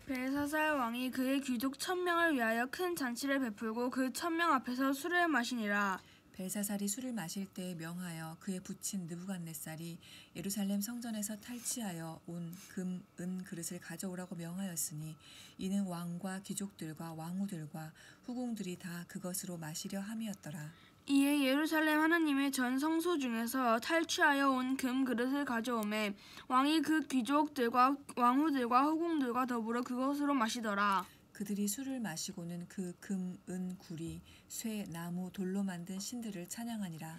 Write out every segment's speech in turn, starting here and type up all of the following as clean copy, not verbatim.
벨사살 왕이 그의 귀족 1000명을 위하여 큰 잔치를 베풀고 그 1000명 앞에서 술을 마시니라. 벨사살이 술을 마실 때에 명하여 그의 부친 느부갓네살이 예루살렘 성전에서 탈취하여 온 금, 은 그릇을 가져오라고 명하였으니 이는 왕과 귀족들과 왕후들과 후궁들이 다 그것으로 마시려 함이었더라. 이에 예루살렘 하나님의 전 성소 중에서 탈취하여 온 금 그릇을 가져오매 왕이 그 귀족들과 왕후들과 후궁들과 더불어 그것으로 마시더라. 그들이 술을 마시고는 그 금, 은, 구리, 쇠, 나무, 돌로 만든 신들을 찬양하니라.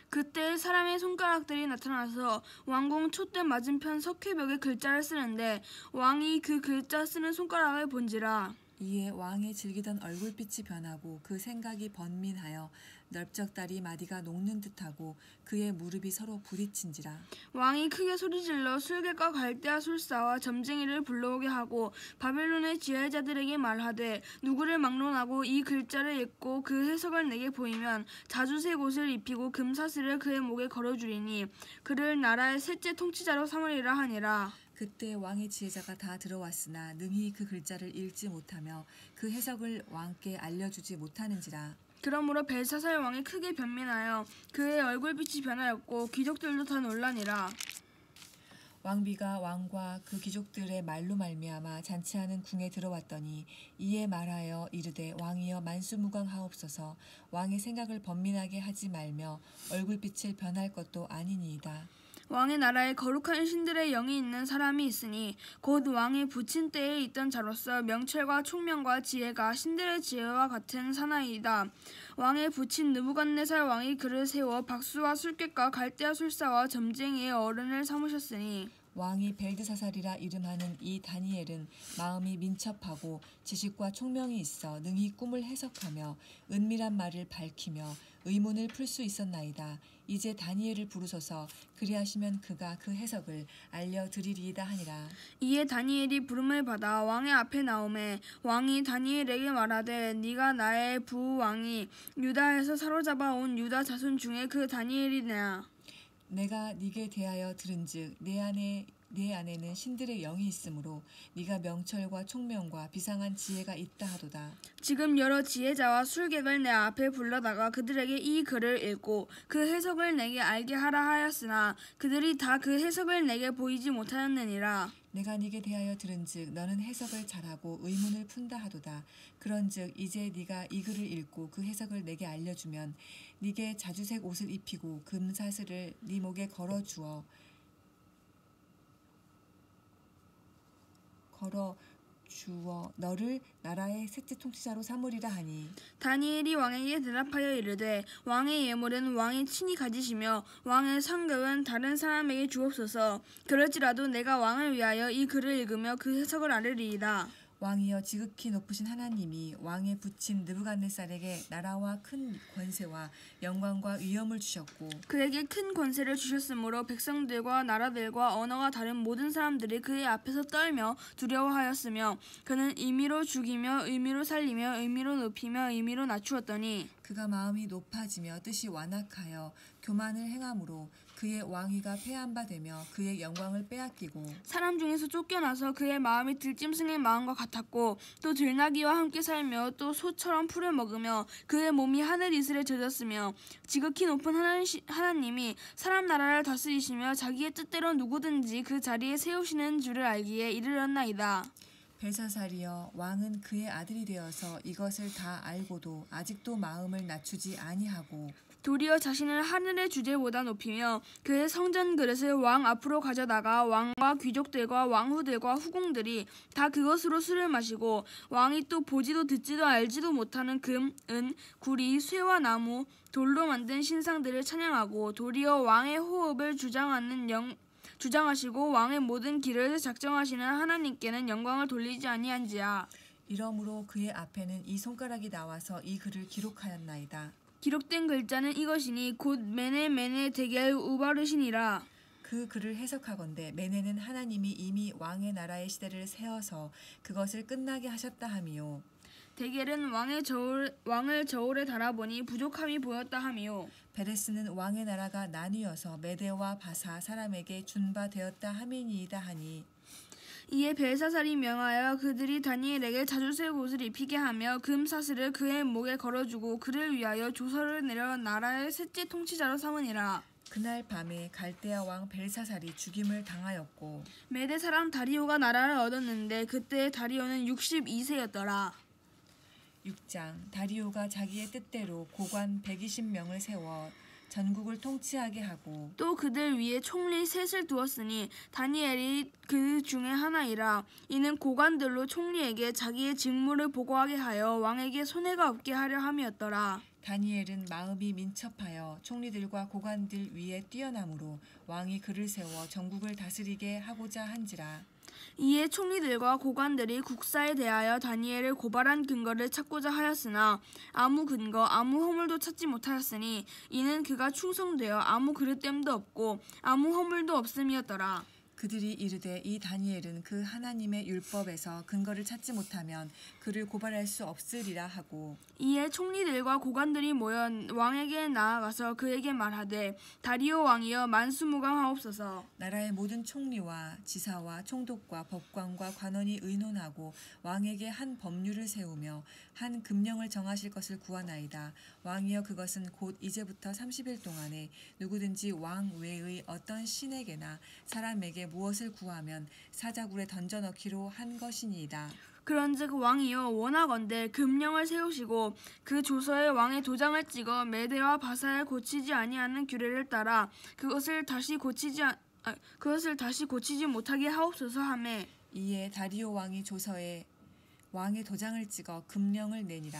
그때 사람의 손가락들이 나타나서 왕궁 촛대 맞은편 석회벽에 글자를 쓰는데 왕이 그 글자 쓰는 손가락을 본지라. 이에 왕이 즐기던 얼굴빛이 변하고 그 생각이 번민하여 넓적다리 마디가 녹는 듯하고 그의 무릎이 서로 부딪힌지라. 왕이 크게 소리질러 술객과 갈대아 술사와 점쟁이를 불러오게 하고 바벨론의 지혜자들에게 말하되 누구를 막론하고 이 글자를 읽고 그 해석을 내게 보이면 자주색 옷을 입히고 금사슬을 그의 목에 걸어주리니 그를 나라의 셋째 통치자로 삼으리라 하니라. 그때 왕의 지혜자가 다 들어왔으나 능히 그 글자를 읽지 못하며 그 해석을 왕께 알려주지 못하는지라. 그러므로 벨사살 왕이 크게 변민하여 그의 얼굴빛이 변하였고 귀족들도 다 놀라니라. 왕비가 왕과 그 귀족들의 말로 말미암아 잔치하는 궁에 들어왔더니 이에 말하여 이르되 왕이여 만수무강하옵소서. 왕의 생각을 번민하게 하지 말며 얼굴빛을 변할 것도 아니니이다. 왕의 나라에 거룩한 신들의 영이 있는 사람이 있으니 곧 왕의 부친 때에 있던 자로서 명철과 총명과 지혜가 신들의 지혜와 같은 사나이이다. 왕의 부친 느부갓네살 왕이 그를 세워 박수와 술객과 갈대아 술사와 점쟁이의 어른을 삼으셨으니 왕이 벨드사살이라 이름하는 이 다니엘은 마음이 민첩하고 지식과 총명이 있어 능히 꿈을 해석하며 은밀한 말을 밝히며 의문을 풀 수 있었나이다. 이제 다니엘을 부르소서. 그리하시면 그가 그 해석을 알려드리리이다 하니라. 이에 다니엘이 부름을 받아 왕의 앞에 나오매 왕이 다니엘에게 말하되 네가 나의 부왕이 유다에서 사로잡아 온 유다 자손 중에 그 다니엘이냐. 내가 네게 대하여 들은즉 내 안에는 신들의 영이 있으므로 네가 명철과 총명과 비상한 지혜가 있다 하도다. 지금 여러 지혜자와 술객을 내 앞에 불러다가 그들에게 이 글을 읽고 그 해석을 내게 알게 하라 하였으나 그들이 다 그 해석을 내게 보이지 못하였느니라. 내가 네게 대하여 들은즉 너는 해석을 잘하고 의문을 푼다 하도다. 그런즉 이제 네가 이 글을 읽고 그 해석을 내게 알려주면 네게 자주색 옷을 입히고 금사슬을 네 목에 걸어주어 너를 나라의 셋째 통치자로 삼으리라 하니 다니엘이 왕에게 대답하여 이르되 왕의 예물은 왕이 친히 가지시며 왕의 상급은 다른 사람에게 주옵소서. 그럴지라도 내가 왕을 위하여 이 글을 읽으며 그 해석을 알으리이다. 왕이여 지극히 높으신 하나님이 왕의 부친 느부갓네살에게 나라와 큰 권세와 영광과 위엄을 주셨고 그에게 큰 권세를 주셨으므로 백성들과 나라들과 언어가 다른 모든 사람들이 그의 앞에서 떨며 두려워하였으며 그는 임의로 죽이며 의미로 살리며 의미로 높이며 의미로 낮추었더니 그가 마음이 높아지며 뜻이 완악하여 교만을 행함으로 그의 왕위가 폐한 바 되며 그의 영광을 빼앗기고 사람 중에서 쫓겨나서 그의 마음이 들짐승의 마음과 같았고 또 들나귀와 함께 살며 또 소처럼 풀을 먹으며 그의 몸이 하늘 이슬에 젖었으며 지극히 높은 하나님이 사람 나라를 다스리시며 자기의 뜻대로 누구든지 그 자리에 세우시는 줄을 알기에 이르렀나이다. 벨사살이여 왕은 그의 아들이 되어서 이것을 다 알고도 아직도 마음을 낮추지 아니하고 도리어 자신을 하늘의 주제보다 높이며 그의 성전 그릇을 왕 앞으로 가져다가 왕과 귀족들과 왕후들과 후궁들이 다 그것으로 술을 마시고 왕이 또 보지도 듣지도 알지도 못하는 금, 은, 구리, 쇠와 나무, 돌로 만든 신상들을 찬양하고 도리어 왕의 호흡을 주장하시고 왕의 모든 길을 작정하시는 하나님께는 영광을 돌리지 아니한지야. 이러므로 그의 앞에는 이 손가락이 나와서 이 글을 기록하였나이다. 기록된 글자는 이것이니 곧 메네 데겔 우바르시니라. 그 글을 해석하건대 메네는 하나님이 이미 왕의 나라의 시대를 세어서 그것을 끝나게 하셨다 하미요. 데겔은 왕을 저울에 달아보니 부족함이 보였다 하미요. 베레스는 왕의 나라가 나뉘어서 메대와 바사 사람에게 준 바 되었다 하미니이다 하니 이에 벨사살이 명하여 그들이 다니엘에게 자주색 옷을 입히게 하며 금 사슬을 그의 목에 걸어주고 그를 위하여 조서를 내려 나라의 셋째 통치자로 삼으니라. 그날 밤에 갈대아 왕 벨사살이 죽임을 당하였고 메대 사람 다리오가 나라를 얻었는데 그때 다리오는 62세였더라. 6장 다리오가 자기의 뜻대로 고관 120명을 세워 전국을 통치하게 하고 또 그들 위에 총리 셋을 두었으니 다니엘이 그 중에 하나이라. 이는 고관들로 총리에게 자기의 직무를 보고하게 하여 왕에게 손해가 없게 하려 함이었더라. 다니엘은 마음이 민첩하여 총리들과 고관들 위에 뛰어남으로 왕이 그를 세워 전국을 다스리게 하고자 한지라. 이에 총리들과 고관들이 국사에 대하여 다니엘을 고발한 근거를 찾고자 하였으나 아무 근거 아무 허물도 찾지 못하였으니 이는 그가 충성되어 아무 그릇됨도 없고 아무 허물도 없음이었더라. 그들이 이르되 이 다니엘은 그 하나님의 율법에서 근거를 찾지 못하면 그를 고발할 수 없으리라 하고 이에 총리들과 고관들이 모여 왕에게 나아가서 그에게 말하되 다리오 왕이여 만수무강하옵소서. 나라의 모든 총리와 지사와 총독과 법관과 관원이 의논하고 왕에게 한 법률을 세우며 한 금령을 정하실 것을 구하나이다. 왕이여 그것은 곧 이제부터 30일 동안에 누구든지 왕 외의 어떤 신에게나 사람에게 무엇을 구하면 사자굴에 던져넣기로 한 것이니이다. 그런즉 왕이여 원하건대 금령을 세우시고 그 조서에 왕의 도장을 찍어 메대와 바사에 고치지 아니하는 규례를 따라 그것을 다시 고치지 못하게 하옵소서 하매 이에 다리오 왕이 조서에 왕의 도장을 찍어 금령을 내니라.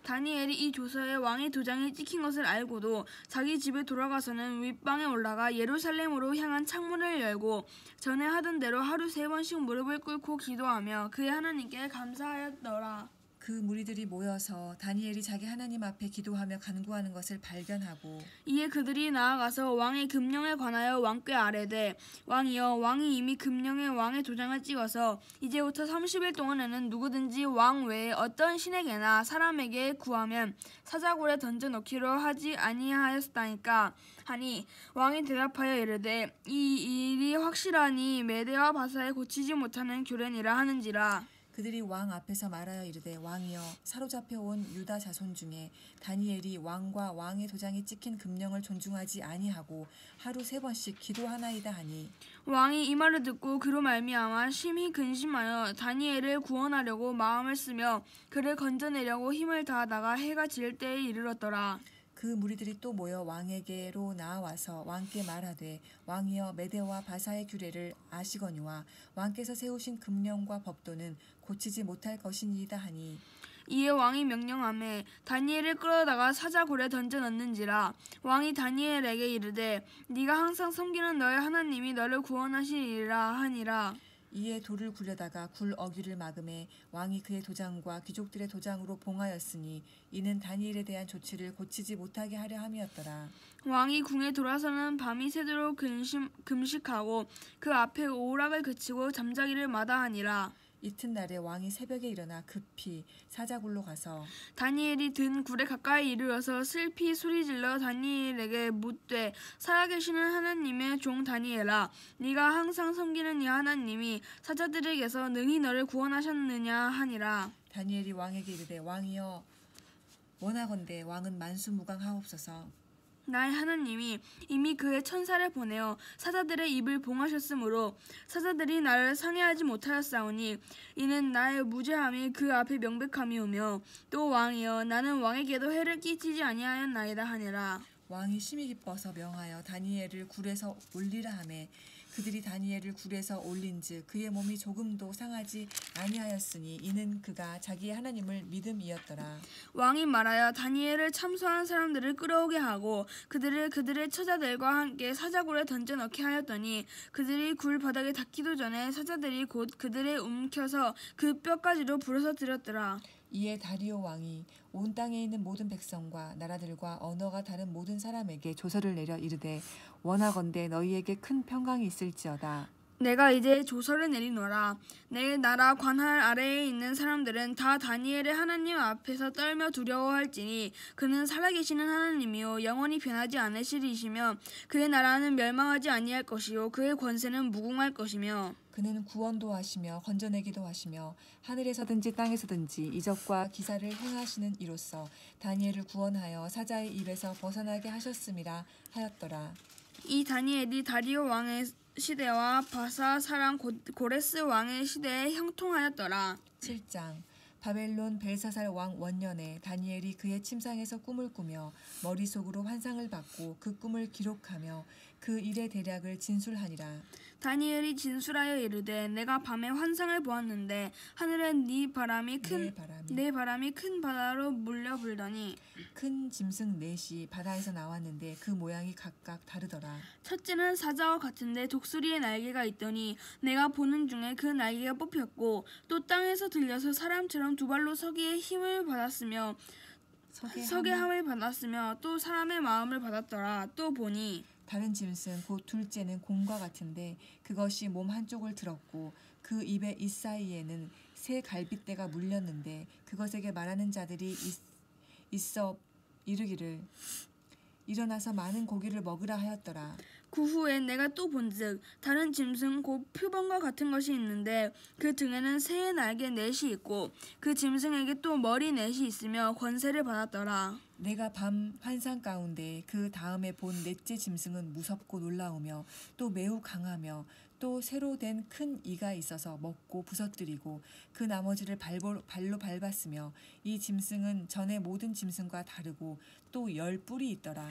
다니엘이 이 조서에 왕의 도장이 찍힌 것을 알고도 자기 집에 돌아가서는 윗방에 올라가 예루살렘으로 향한 창문을 열고 전에 하던 대로 하루 3번씩 무릎을 꿇고 기도하며 그의 하나님께 감사하였더라. 그 무리들이 모여서 다니엘이 자기 하나님 앞에 기도하며 간구하는 것을 발견하고 이에 그들이 나아가서 왕의 금령에 관하여 왕께 아뢰되 왕이여 왕이 이미 금령에 왕의 도장을 찍어서 이제부터 30일 동안에는 누구든지 왕 외에 어떤 신에게나 사람에게 구하면 사자굴에 던져넣기로 하지 아니하였다니까 하니 왕이 대답하여 이르되 이 일이 확실하니 메대와 바사에 고치지 못하는 규례니라 하는지라. 그들이 왕 앞에서 말하여 이르되 왕이여 사로잡혀 온 유다 자손 중에 다니엘이 왕과 왕의 도장이 찍힌 금령을 존중하지 아니하고 하루 3번씩 기도하나이다 하니 왕이 이 말을 듣고 그로 말미암아 심히 근심하여 다니엘을 구원하려고 마음을 쓰며 그를 건져내려고 힘을 다하다가 해가 질 때에 이르렀더라. 그 무리들이 또 모여 왕에게로 나와서 왕께 말하되 왕이여 메대와 바사의 규례를 아시거니와 왕께서 세우신 금령과 법도는 고치지 못할 것이니이다 하니 이에 왕이 명령하매 다니엘을 끌어다가 사자굴에 던져 넣는지라. 왕이 다니엘에게 이르되 네가 항상 섬기는 너의 하나님이 너를 구원하시리라 하니라. 이에 돌을 굴려다가 굴 어귀를 막음에 왕이 그의 도장과 귀족들의 도장으로 봉하였으니 이는 다니엘에 대한 조치를 고치지 못하게 하려 함이었더라. 왕이 궁에 돌아서는 밤이 새도록 금식하고 그 앞에 오락을 그치고 잠자기를 마다하니라. 이튿날에 왕이 새벽에 일어나 급히 사자굴로 가서 다니엘이 든 굴에 가까이 이르러서 슬피 소리질러 다니엘에게 묻되 살아계시는 하나님의 종 다니엘아 네가 항상 섬기는 이 하나님이 사자들에게서 능히 너를 구원하셨느냐 하니라. 다니엘이 왕에게 이르되 왕이여 원하건대 왕은 만수무강하옵소서. 나의 하나님이 이미 그의 천사를 보내어 사자들의 입을 봉하셨으므로 사자들이 나를 상해하지 못하였사오니 이는 나의 무죄함이 그 앞에 명백함이오며 또 왕이여 나는 왕에게도 해를 끼치지 아니하였나이다 하니라. 왕이 심히 기뻐서 명하여 다니엘을 굴에서 올리라 하매 그들이 다니엘을 굴에서 올린즉 그의 몸이 조금도 상하지 아니하였으니 이는 그가 자기의 하나님을 믿음이었더라. 왕이 말하여 다니엘을 참소한 사람들을 끌어오게 하고 그들의 처자들과 함께 사자굴에 던져 넣게 하였더니 그들이 굴 바닥에 닿기도 전에 사자들이 곧 그들을 움켜서 그 뼈까지도 부러뜨렸더라. 이에 다리오 왕이 온 땅에 있는 모든 백성과 나라들과 언어가 다른 모든 사람에게 조서를 내려 이르되 원하건대 너희에게 큰 평강이 있을지어다. 내가 이제 조서를 내리노라. 내 나라 관할 아래에 있는 사람들은 다 다니엘의 하나님 앞에서 떨며 두려워할지니 그는 살아계시는 하나님이요 영원히 변하지 않으시리시며 그의 나라는 멸망하지 아니할 것이요 그의 권세는 무궁할 것이며 그는 구원도 하시며 건져내기도 하시며 하늘에서든지 땅에서든지 이적과 기사를 행하시는 이로써 다니엘을 구원하여 사자의 입에서 벗어나게 하셨음이라 하였더라. 이 다니엘이 다리오 왕의 시대와 바사 사람 고레스 왕의 시대에 형통하였더라. 7장 바벨론 벨사살 왕 원년에 다니엘이 그의 침상에서 꿈을 꾸며 머릿속으로 환상을 받고 그 꿈을 기록하며 그 일의 대략을 진술하니라. 다니엘이 진술하여 이르되 내가 밤에 환상을 보았는데 하늘에 네 바람이 큰 바다로 물려 불더니 큰 짐승 넷이 바다에서 나왔는데 그 모양이 각각 다르더라. 첫째는 사자와 같은데 독수리의 날개가 있더니 내가 보는 중에 그 날개가 뽑혔고 또 땅에서 들려서 사람처럼 두 발로 서기에 힘을 받았으며 또 사람의 마음을 받았더라. 또 보니 다른 짐승 곧 둘째는 곰과 같은데 그것이 몸 한쪽을 들었고 그 입의 잇 사이에는 새 갈빗대가 물렸는데 그것에게 말하는 자들이 있어 이르기를 일어나서 많은 고기를 먹으라 하였더라. 그 후에 내가 또 본즉 다른 짐승 곧 표범과 같은 것이 있는데 그 등에는 새의 날개 넷이 있고 그 짐승에게 또 머리 넷이 있으며 권세를 받았더라. 내가 밤 환상 가운데 그 다음에 본 넷째 짐승은 무섭고 놀라우며 또 매우 강하며 또 새로 된 큰 이가 있어서 먹고 부서뜨리고 그 나머지를 발로 밟았으며 이 짐승은 전의 모든 짐승과 다르고 또 10뿔이 있더라.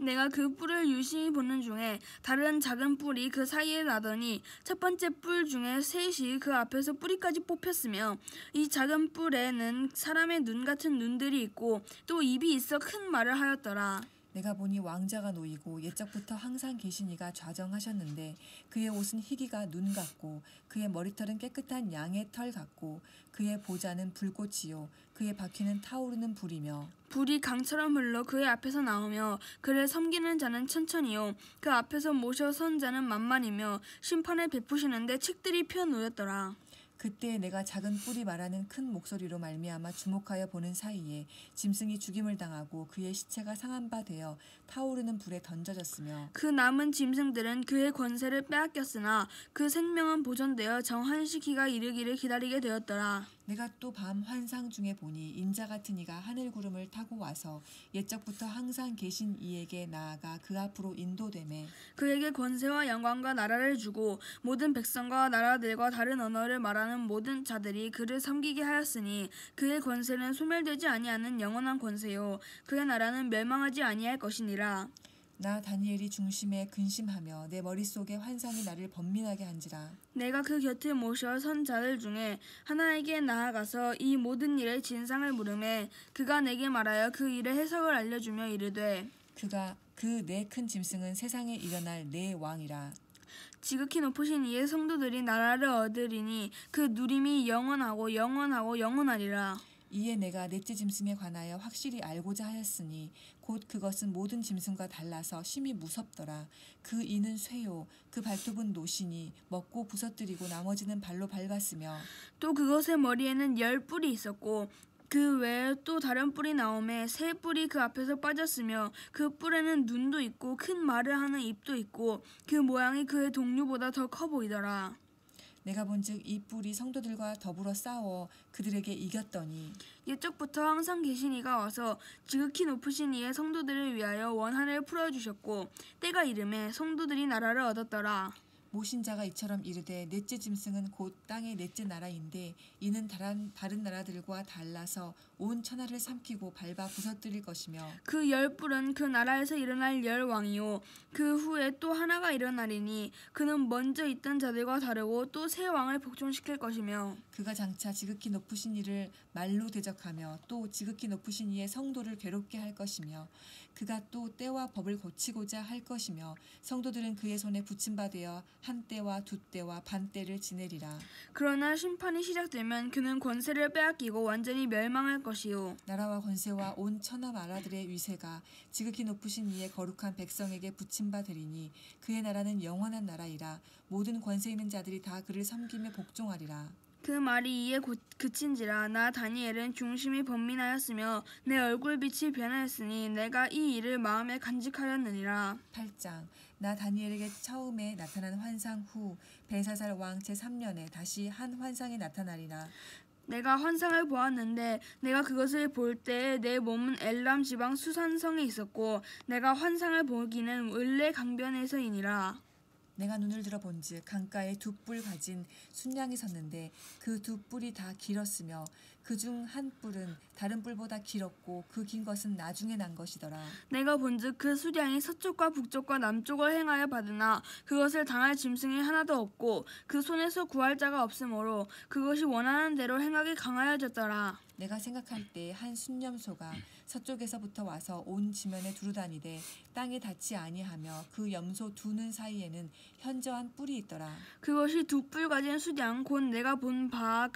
내가 그 뿔을 유심히 보는 중에 다른 작은 뿔이 그 사이에 나더니 첫 번째 뿔 중에 셋이 그 앞에서 뿌리까지 뽑혔으며 이 작은 뿔에는 사람의 눈 같은 눈들이 있고 또 입이 있어 큰 말을 하였더라. 내가 보니 왕자가 놓이고 옛적부터 항상 계신 이가 좌정하셨는데 그의 옷은 희기가 눈 같고 그의 머리털은 깨끗한 양의 털 같고 그의 보좌는 불꽃이요 그의 바퀴는 타오르는 불이며 불이 강처럼 흘러 그의 앞에서 나오며 그를 섬기는 자는 천천히요 그 앞에서 모셔 선 자는 만만이며 심판을 베푸시는데 책들이 펴 놓였더라. 그때 내가 작은 뿔이 말하는 큰 목소리로 말미암아 주목하여 보는 사이에 짐승이 죽임을 당하고 그의 시체가 상한 바 되어 타오르는 불에 던져졌으며 그 남은 짐승들은 그의 권세를 빼앗겼으나 그 생명은 보존되어 정한 시기가 이르기를 기다리게 되었더라. 내가 또 밤 환상 중에 보니 인자 같은 이가 하늘 구름을 타고 와서 옛적부터 항상 계신 이에게 나아가 그 앞으로 인도되매 그에게 권세와 영광과 나라를 주고 모든 백성과 나라들과 다른 언어를 말하는 모든 자들이 그를 섬기게 하였으니 그의 권세는 소멸되지 아니하는 영원한 권세요 그의 나라는 멸망하지 아니할 것이니라. 나 다니엘이 중심에 근심하며 내 머릿속에 환상이 나를 번민하게 한지라. 내가 그 곁에 모셔 선 자들 중에 하나에게 나아가서 이 모든 일의 진상을 물으매 그가 내게 말하여 그 일의 해석을 알려주며 이르되 그가 그 네 큰 짐승은 세상에 일어날 네 왕이라. 지극히 높으신 이의 성도들이 나라를 얻으리니 그 누림이 영원하고 영원하리라. 이에 내가 넷째 짐승에 관하여 확실히 알고자 하였으니 곧 그것은 모든 짐승과 달라서 심히 무섭더라. 그 이는 쇠요 그 발톱은 노시니 먹고 부서뜨리고 나머지는 발로 밟았으며 또 그것의 머리에는 10뿔이 있었고 그 외에 또 다른 뿔이 나오매 새 뿔이 그 앞에서 빠졌으며 그 뿔에는 눈도 있고 큰 말을 하는 입도 있고 그 모양이 그의 동류보다 더 커 보이더라. 내가 본즉 이 뿔이 성도들과 더불어 싸워 그들에게 이겼더니 옛적부터 항상 계신 이가 와서 지극히 높으신 이의 성도들을 위하여 원한을 풀어주셨고 때가 이름에 성도들이 나라를 얻었더라. 모신자가 이처럼 이르되 넷째 짐승은 곧 땅의 넷째 나라인데 이는 다른 나라들과 달라서 온 천하를 삼키고 밟아 부서뜨릴 것이며 그 10뿔은 그 나라에서 일어날 10왕이요 그 후에 또 하나가 일어나리니 그는 먼저 있던 자들과 다르고 또 새 왕을 복종시킬 것이며 그가 장차 지극히 높으신 이를 말로 대적하며 또 지극히 높으신 이의 성도를 괴롭게 할 것이며 그가 또 때와 법을 고치고자 할 것이며 성도들은 그의 손에 붙임 바 되어 한때와 두때와 반때를 지내리라. 그러나 심판이 시작되면 그는 권세를 빼앗기고 완전히 멸망할 것이요 나라와 권세와 온 천하 나라들의 위세가 지극히 높으신 이의 거룩한 백성에게 붙임바 되리니 그의 나라는 영원한 나라이라. 모든 권세 있는 자들이 다 그를 섬기며 복종하리라. 그 말이 이에 그친지라 나 다니엘은 중심이 번민하였으며 내 얼굴빛이 변하였으니 내가 이 일을 마음에 간직하였느니라. 8장. 나 다니엘에게 처음에 나타난 환상 후 벨사살 왕 제3년에 다시 한 환상이 나타나리라. 내가 환상을 보았는데 내가 그것을 볼 때에 내 몸은 엘람 지방 수산성에 있었고 내가 환상을 보기는 을레 강변에서이니라. 내가 눈을 들어 본즉 강가에 두 뿔 가진 순양이 섰는데 그 두 뿔이 다 길었으며 그 중 한 뿔은 다른 뿔보다 길었고 그 긴 것은 나중에 난 것이더라. 내가 본즉 그 수량이 서쪽과 북쪽과 남쪽을 행하여 받으나 그것을 당할 짐승이 하나도 없고 그 손에서 구할 자가 없으므로 그것이 원하는 대로 행하기 강하여졌더라. 내가 생각할 때 한 순념소가 서쪽에서부터 와서 온 지면에 두루다니되 땅에 닿지 아니하며 그 염소 두 눈 사이에는 현저한 뿔이 있더라. 그것이 두 뿔 가진 수량 곧 내가 본 바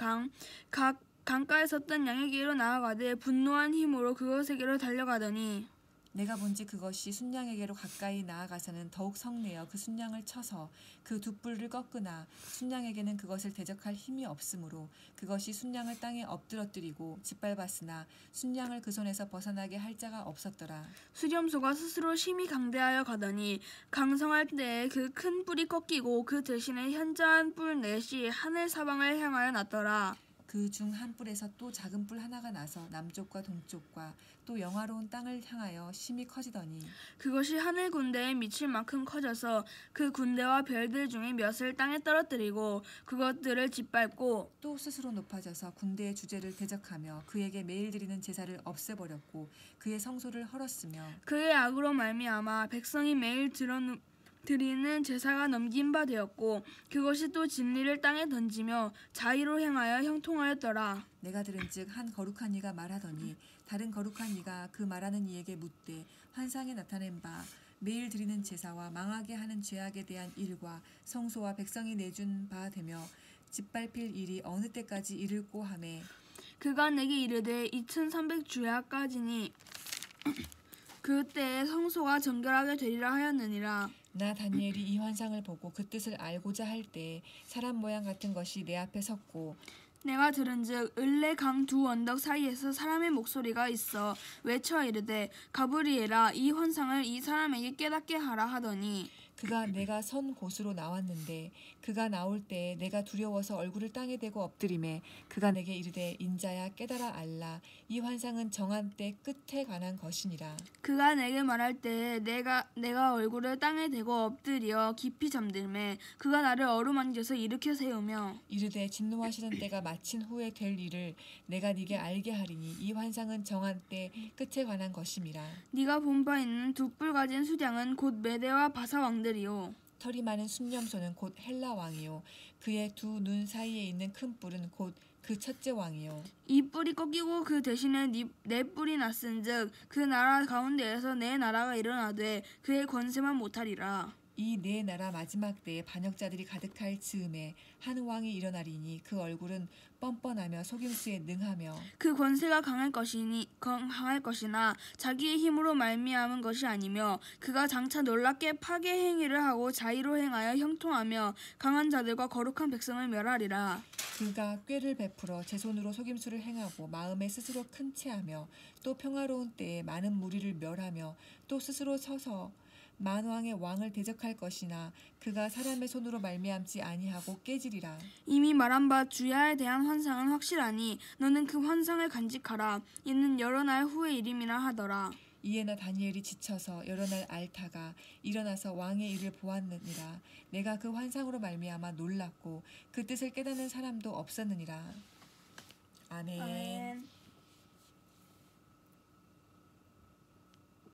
강가에 섰던 양에게로 나아가되 분노한 힘으로 그것에게로 달려가더니 내가 본즉 그것이 순양에게로 가까이 나아가서는 더욱 성내어 그 순양을 쳐서 그 두 뿔을 꺾으나 순양에게는 그것을 대적할 힘이 없으므로 그것이 순양을 땅에 엎드러뜨리고 짓밟았으나 순양을 그 손에서 벗어나게 할 자가 없었더라. 수렴소가 스스로 심히 강대하여 가더니 강성할 때에 그 큰 뿔이 꺾이고 그 대신에 현저한 뿔 넷이 하늘 사방을 향하여 났더라. 그 중 한 뿔에서 또 작은 뿔 하나가 나서 남쪽과 동쪽과 또 영화로운 땅을 향하여 심히 커지더니 그것이 하늘 군대에 미칠 만큼 커져서 그 군대와 별들 중에 몇을 땅에 떨어뜨리고 그것들을 짓밟고 또 스스로 높아져서 군대의 주제를 대적하며 그에게 매일 드리는 제사를 없애버렸고 그의 성소를 헐었으며 그의 악으로 말미암아 백성이 매일 드리는 제사가 넘긴 바 되었고 그것이 또 진리를 땅에 던지며 자의로 행하여 형통하였더라. 내가 들은즉 한 거룩한 이가 말하더니 다른 거룩한 이가 그 말하는 이에게 묻되 환상에 나타낸 바 매일 드리는 제사와 망하게 하는 죄악에 대한 일과 성소와 백성이 내준 바 되며 짓밟힐 일이 어느 때까지 이를꼬 하매 그가 내게 이르되 2300주야까지니 그때에 성소가 정결하게 되리라 하였느니라. 나 다니엘이 이 환상을 보고 그 뜻을 알고자 할 때 사람 모양 같은 것이 내 앞에 섰고 내가 들은즉 을레 강 두 언덕 사이에서 사람의 목소리가 있어 외쳐 이르되 가브리엘아 이 환상을 이 사람에게 깨닫게 하라 하더니 그가 내가 선 곳으로 나왔는데 그가 나올 때에 내가 두려워서 얼굴을 땅에 대고 엎드리매 그가 내게 이르되 인자야 깨달아 알라 이 환상은 정한 때 끝에 관한 것이니라. 그가 내게 말할 때에 내가 얼굴을 땅에 대고 엎드려 깊이 잠들매 그가 나를 어루만져서 일으켜 세우며 이르되 진노하시는 때가 마친 후에 될 일을 내가 네게 알게 하리니 이 환상은 정한 때 끝에 관한 것임이라. 네가 본 바 있는 두 뿔 가진 수량은 곧 메대와 바사 왕들이요 털이 많은 순념소는 곧 헬라 왕이요 그의 두 눈 사이에 있는 큰 뿔은 곧 그 첫째 왕이요 이 뿔이 꺾이고 그 대신에 네 뿔이 났은즉 그 나라 가운데에서 네 나라가 일어나되 그의 권세만 못하리라. 이 네 나라 마지막 때에 반역자들이 가득할 즈음에 한 왕이 일어나리니 그 얼굴은 뻔뻔하며 속임수에 능하며 그 권세가 강할 것이나 자기의 힘으로 말미암은 것이 아니며 그가 장차 놀랍게 파괴 행위를 하고 자의로 행하여 형통하며 강한 자들과 거룩한 백성을 멸하리라. 그가 꾀를 베풀어 제 손으로 속임수를 행하고 마음에 스스로 큰 체하며 또 평화로운 때에 많은 무리를 멸하며 또 스스로 서서 만왕의 왕을 대적할 것이나 그가 사람의 손으로 말미암지 아니하고 깨지리라. 이미 말한 바 주야에 대한 환상은 확실하니 너는 그 환상을 간직하라. 이는 여러 날 후의 일임이라 하더라. 이에 나 다니엘이 지쳐서 여러 날 앓다가 일어나서 왕의 일을 보았느니라. 내가 그 환상으로 말미암아 놀랐고 그 뜻을 깨닫는 사람도 없었느니라. 아멘.